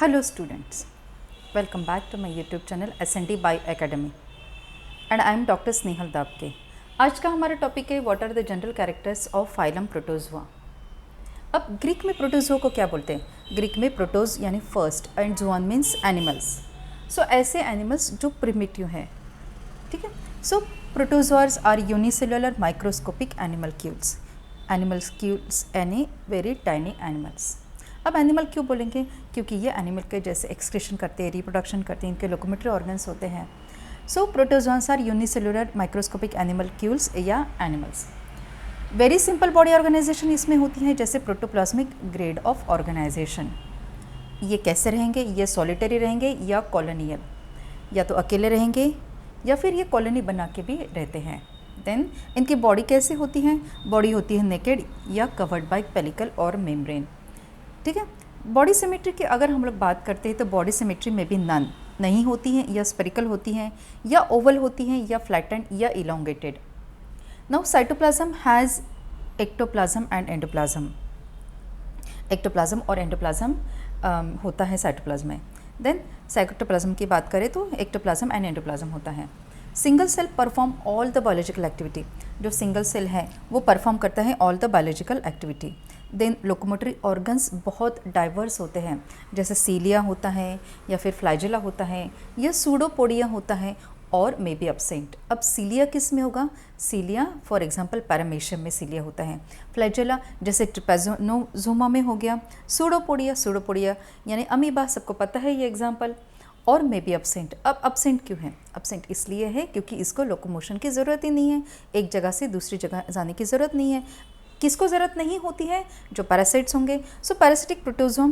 Hello students, welcome back to my YouTube channel S&T by Academy and I am Dr. Snehal Dabke. आज का हमारा topic है what are the general characters of phylum protozoa. अब Greek में protozoa को क्या बोलते हैं? ग्रीक में प्रोटोज यानी first and zoon means animals. So ऐसे एनिमल्स जो प्रिमिटिव हैं, ठीक है। So protozoans are unicellular microscopic animalcules यानी वेरी टाइनी एनिमल्स। अब एनिमल क्यों बोलेंगे? क्योंकि ये एनिमल के जैसे एक्सक्रीशन करते हैं, रिप्रोडक्शन करते हैं, इनके लोकोमोटरी ऑर्गन्स होते हैं। So protozoas are unicellular microscopic animalcules या animals. Very simple body organisation इसमें होती है, जैसे प्रोटोप्लाज्मिक ग्रेड ऑफ ऑर्गेनाइजेशन। ये कैसे रहेंगे? ये सॉलिटरी रहेंगे या कॉलोनियल, या तो अकेले रहेंगे या फिर ये कॉलोनी बना के भी रहते हैं। देन इनकी बॉडी कैसे होती है? बॉडी होती है नेकेड या कवर्ड बाय पेलिकल और मेम्ब्रेन, ठीक है। बॉडी सिमेट्री की अगर हम लोग बात करते हैं तो बॉडी सिमेट्री में भी नन नहीं होती हैं, या स्पेरिकल होती हैं, या ओवल होती हैं, या फ्लैटेंड या elongated. Now cytoplasm has ectoplasm and endoplasm. Ectoplasm और एंडोप्लाज्म होता है साइटोप्लाज्म में। देन साइटोप्लाज्म की बात करें तो एक्टोप्लाज्म एंड एंडोप्लाज्म होता है। Single cell perform all the biological activity. जो सिंगल सेल है वो परफॉर्म करता है all the biological activity. Then locomotory organs बहुत डाइवर्स होते हैं, जैसे सीलिया होता है, या फिर फ्लैजेला होता है, या सूडोपोडिया होता है, और मे बी एब्सेंट। अब सीलिया किस में होगा? सीलिया फॉर एग्जांपल पैरामेशियम में सीलिया होता है। फ्लैजेला जैसे ट्रिपेजोनोजोमा में हो गया। सूडोपोडिया यानी अमीबा, सबको पता है ये एग्जांपल। और मे बी एब्सेंट। अब एब्सेंट क्यों है? एब्सेंट इसलिए है क्योंकि इसको लोकोमोशन की ज़रूरत ही नहीं है, एक जगह से दूसरी जगह जाने की ज़रूरत नहीं है। किसको ज़रूरत नहीं होती है? जो पैरासाइट्स होंगे। सो पैरासिटिक प्रोटोजोम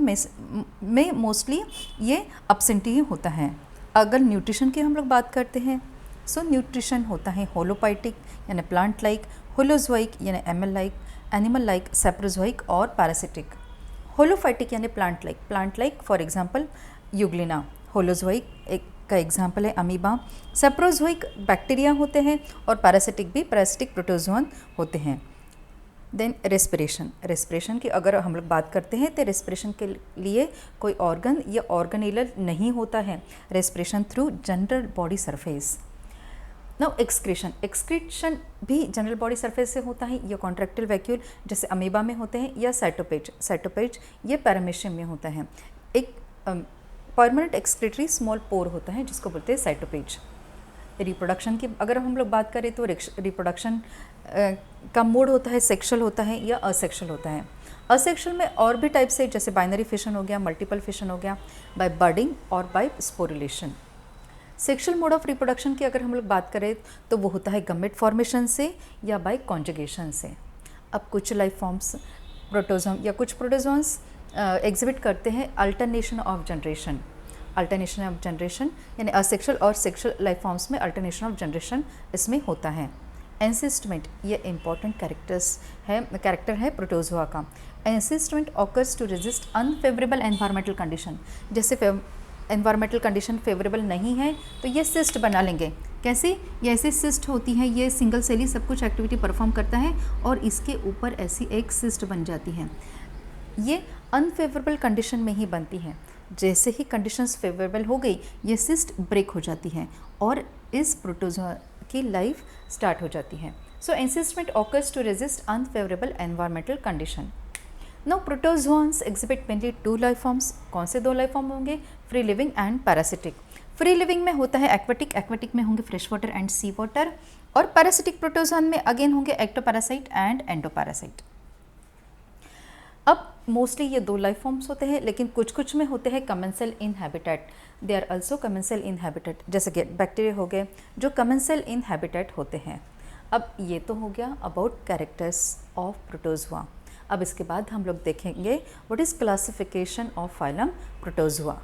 में मोस्टली ये एब्सेंट ही होता है। अगर न्यूट्रिशन की हम लोग बात करते हैं, सो न्यूट्रिशन होता है होलोपाइटिक यानी प्लांट लाइक, होलोजोइक यानी एनिमल लाइक, सेप्रोजोइक और पैरासिटिक। होलोफाइटिक यानी plant like for example Euglena. Holozoic का एग्जाम्पल है अमीबा। सेप्रोजोइक बैक्टीरिया होते हैं, और पैरासिटिक भी पैरासिटिक प्रोटोजोन होते हैं। देन रेस्पिरेशन की अगर हम लोग बात करते हैं तो रेस्पिरेशन के लिए कोई ऑर्गन या ऑर्गेनेल नहीं होता है। Respiration through general body surface. Now excretion भी जनरल बॉडी सरफेस से होता है, या कॉन्ट्रैक्टाइल वैक्यूल जैसे अमीबा में होते हैं, या साइटोपेज ये पैरामेशियम में होता है। एक परमानेंट एक्सक्रीटरी स्मॉल पोर होता है जिसको बोलते हैं साइटोपेज। रिप्रोडक्शन की अगर हम लोग बात करें तो रिप्रोडक्शन का मोड होता है सेक्शुअल होता है या असेक्शुअल होता है। असेक्शुअल में और भी टाइप से, जैसे बाइनरी फिशन हो गया, मल्टीपल फिशन हो गया, बाय बर्डिंग और by sporulation. Sexual mode of reproduction की अगर हम लोग बात करें तो वो होता है गमेट फॉर्मेशन से या बाय कॉन्जुगेशन से। अब कुछ लाइफ फॉर्म्स प्रोटोजोम या कुछ प्रोटोजोन्स एग्जिबिट करते हैं अल्टरनेशन ऑफ जनरेशन यानी असेक्शुअल और सेक्शुअल लाइफ फॉर्म्स में अल्टरनेशन ऑफ जनरेशन इसमें होता है। एंसिस्टमेंट ये इंपॉर्टेंट कैरेक्टर है प्रोटोजोआ का। Encystment occurs to resist unfavourable environmental condition. जैसे एनवायरमेंटल कंडीशन फेवरेबल नहीं है तो ये सिस्ट बना लेंगे। कैसे? ये ऐसे सिस्ट होती है, ये सिंगल सेल ही सब कुछ एक्टिविटी परफॉर्म करता है, और इसके ऊपर ऐसी एक सिस्ट बन जाती है। ये अनफेवरेबल कंडीशन में ही बनती है। जैसे ही कंडीशंस फेवरेबल हो गई, ये सिस्ट ब्रेक हो जाती है और इस प्रोटोजोआ की लाइफ स्टार्ट हो जाती है। So encystment occurs to resist unfavourable environmental condition. Now protozoans exhibit mainly 2 life forms. कौन से 2 लाइफ फॉर्म होंगे? Free living and parasitic. Free living में होता है एक्वेटिक में होंगे fresh water and sea water, और पैरासिटिक प्रोटोजोन में अगेन होंगे एक्टोपैरासाइट एंड एंडोपैरासाइट। अब मोस्टली ये 2 लाइफ फॉर्म्स होते हैं, लेकिन कुछ में होते हैं commensal in habitat. They are also commensal in habitat, जैसे कि बैक्टीरिया हो गए जो कमेंसल इन हैबिटेट होते हैं। अब ये तो हो गया अबाउट कैरेक्टर्स ऑफ प्रोटोजोआ। अब इसके बाद हम लोग देखेंगे what is classification of phylum protozoa.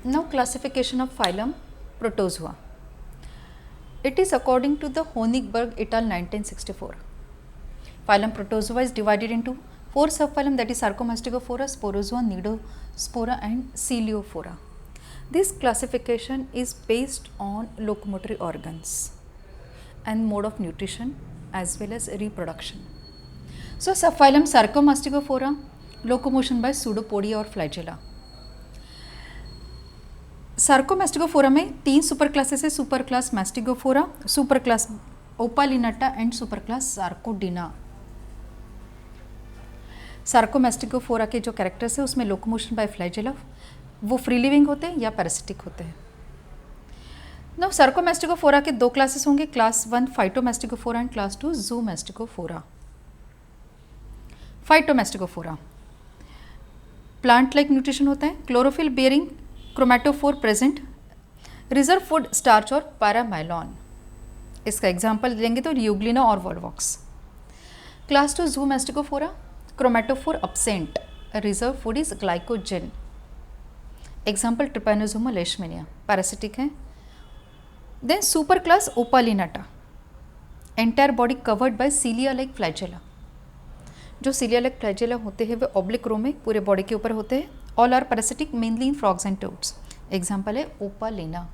Now classification of phylum protozoa, it is according to the Honigberg et al 1964. Phylum Protozoa is divided into 4 subphylum, that is Sarcomastigophora, Sporozoa, Nidospora and Coeliophora. This classification is based on locomotory organs and mode of nutrition as well as reproduction. So subphylum Sarcomastigophora locomotion by pseudopodia और flagella. Sarcomastigophora में 3 super classes है, super class mastigophora, super class opalinata and super class sarcodina. Sarcomastigophora के जो characters है उसमें locomotion by flagella, वो free living होते हैं या पैरासिटिक होते हैं। ना सार्कोमेस्टिगोफोरा के 2 क्लासेस होंगे, class 1 phytomastigophora and class 2 zoomastigophora. Phytomastigophora plant like nutrition होता है, chlorophyll bearing chromatophore present, reserve food starch और पैरामाइलॉन। इसका एग्जाम्पल लेंगे तो यूग्लिना और volvox. Class 2 zoomastigophora chromatophore absent, reserve food is glycogen. Example trypanosoma leishmania, parasitic है। Then super class opalinata, entire body covered by cilia like flagella. जो cilia like flagella होते हैं वे oblique रो में पूरे बॉडी के ऊपर होते हैं। All are parasitic mainly in frogs and toads. Example है opalina.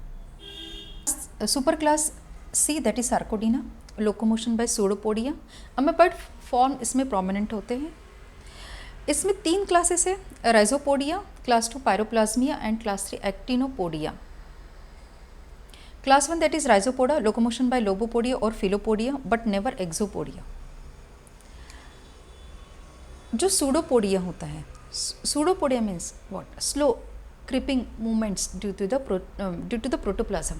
Super class C that is sarcodina, locomotion by pseudopodia. Amoeboid form इसमें प्रोमिनेंट होते हैं। इसमें 3 क्लासेस है, rhizopodia, class 2 piroplasmia and class 3 actinopodia. Class 1 that is rhizopoda, locomotion by lobopodia और filopodia but never axopodia. जो pseudopodia होता है, pseudopodia means what, slow creeping movements due to the protoplasm,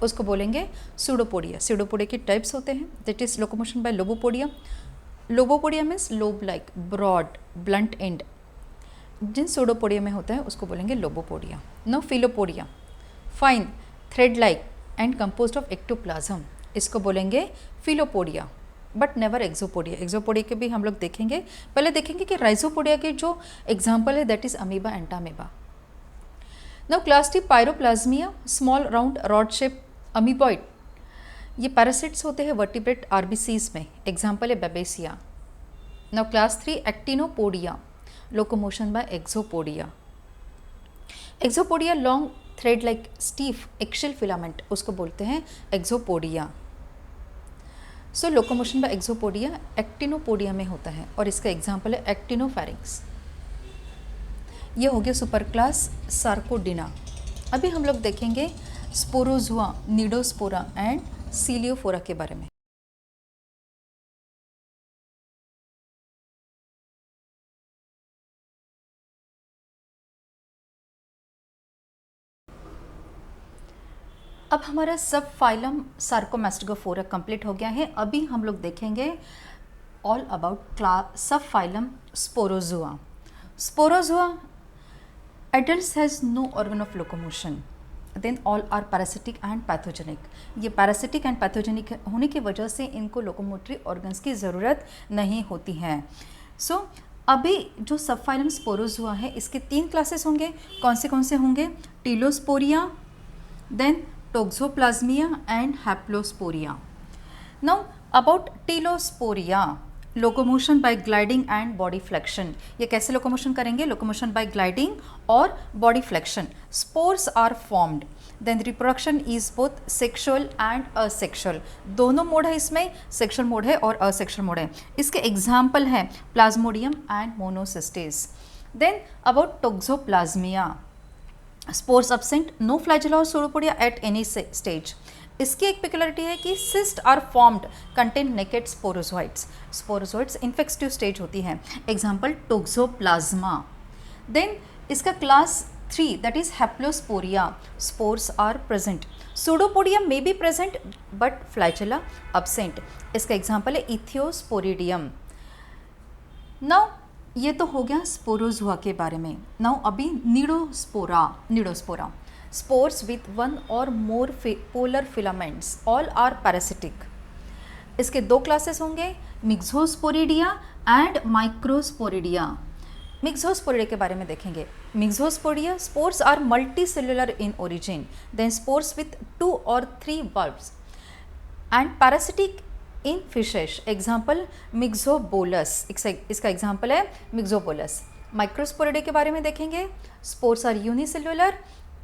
उसको बोलेंगे सूडोपोडिया। सूडोपोडिया के types होते हैं, that is locomotion by lobopodia. Lobopodia means lobe like, broad, blunt end. जिन सूडोपोडिया में होता है उसको बोलेंगे lobopodia. No filopodia, fine thread like and composed of ectoplasm, इसको बोलेंगे filopodia but never axopodia. Axopodia के भी हम लोग देखेंगे। पहले देखेंगे कि राइजोपोडिया के जो एग्जाम्पल है that is amoeba entamoeba. Now class 3 piroplasmia, small round rod shape amoeboid, ये पैरासिट्स होते हैं वर्टिब्रेट आरबीसीज में। एग्जाम्पल है babesia. Now class 3 actinopodia, locomotion by axopodia. Axopodia long thread like stiff axial filament, उसको बोलते हैं एक्सोपोडिया। सो locomotion by एक्सोपोडिया एक्टिनोपोडिया में होता है और इसका एग्जाम्पल है एक्टिनोफैरिंक्स। ये हो गया सुपर क्लास सार्कोडिना। अभी हम लोग देखेंगे स्पोरोजुआ, निडोस्पोरा एंड सीलियोफोरा के बारे में। अब हमारा सब फाइलम सार्कोमेस्टिगोफोरा कंप्लीट हो गया है। अभी हम लोग देखेंगे ऑल अबाउट सब phylum स्पोरोजुआ। स्पोरोजुआ adults has no organ of locomotion, then all are parasitic and pathogenic। ये पैरासिटिक एंड पैथोजेनिक होने की वजह से इनको लोकोमोटरी ऑर्गन्स की ज़रूरत नहीं होती है। सो अभी जो सब फाइलम स्पोरोजुआ है इसके 3 क्लासेस होंगे। कौन से होंगे? Telosporea, then toxoplasmia and haplosporia. Now about telosporea, locomotion by gliding and body flexion. ये कैसे लोकोमोशन करेंगे? लोकोमोशन बाय ग्लाइडिंग और body flexion. Spores are formed, then reproduction is both sexual and asexual. दोनों mode है इसमें, sexual mode है और asexual mode है। इसके एग्जाम्पल हैं plasmodium and monocystis. Then about toxoplasmia, spores absent, no flagella और सूडोपोडिया एट एनी स्टेज। इसकी एक पेक्युलरिटी है कि cyst are formed contain naked sporozoites. Sporozoites infective stage होती है। Example toxoplasma. देन इसका class 3 that is haplosporia, spores are present. Pseudopodia may be present but flagella absent। इसका example है ichthyosporidium. Now ये तो हो गया स्पोरोजुआ के बारे में। नाउ अभी cnidospora, spores with 1 or more polar filaments, all are parasitic. इसके 2 क्लासेस होंगे, मिक्सोस्पोरिडिया एंड माइक्रोस्पोरिडिया। मिक्सोस्पोरिडिया के बारे में देखेंगे। Myxosporidia spores are multi cellular in origin, then spores with 2 or 3 bulbs and parasitic in fishes. Example myxobolus, इसका example है myxobolus. Microsporidia के बारे में देखेंगे। Spores are unicellular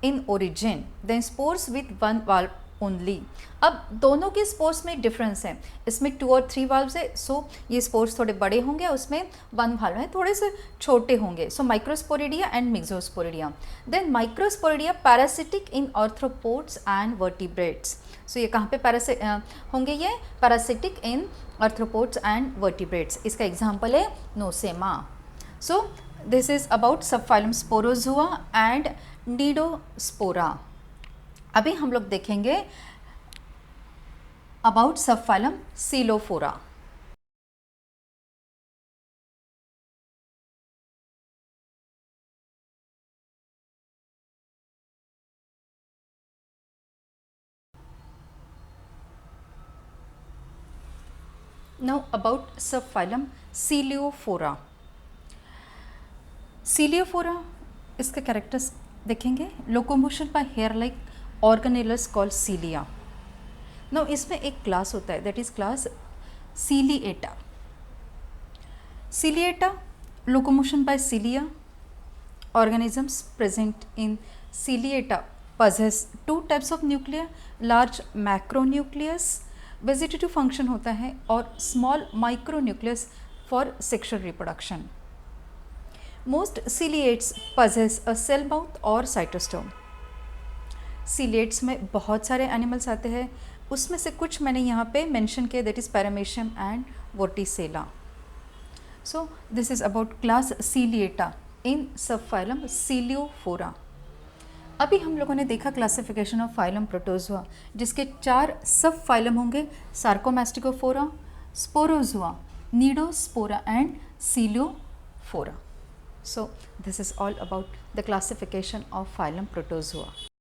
in origin, then spores with 1 only. अब दोनों के स्पोर्स में डिफरेंस है, इसमें 2 और 3 वाल्व्स है, सो ये स्पोर्स थोड़े बड़े होंगे, उसमें 1 वाल्व है, थोड़े से छोटे होंगे। So microsporidia and myxosporidia. Then microsporidia parasitic in arthropods and vertebrates. So ये कहाँ पे होंगे, ये parasitic in arthropods and vertebrates. इसका एग्जाम्पल है nosema. So this is about subphylum sporozoa and cnidospora. अभी हम लोग देखेंगे about subphylum ciliophora. Now about subphylum ciliophora. Ciliophora, इसके कैरेक्टर्स देखेंगे। Locomotion by hair like organelles called cilia. Now इसमें एक क्लास होता है, that is class सीलिएटा। सीलिएटा, locomotion by cilia. Organisms present in ciliata possess 2 types of nuclei, large macronucleus vegetative function होता है और small micronucleus for sexual reproduction. Most ciliates possess a cell mouth or cytostome. Ciliates में बहुत सारे animals आते हैं, उसमें से कुछ मैंने यहाँ पे मेंशन किया, that is paramecium and vorticella. So this is about class ciliata in subphylum ciliophora. अभी हम लोगों ने देखा क्लासिफिकेशन ऑफ फाइलम प्रोटोजुआ, जिसके 4 सब फाइलम होंगे: सार्कोमास्टिकोफोरा, स्पोरोजुआ, नीडोस्पोरा and Ciliophora. So this is all about the classification of phylum Protozoa.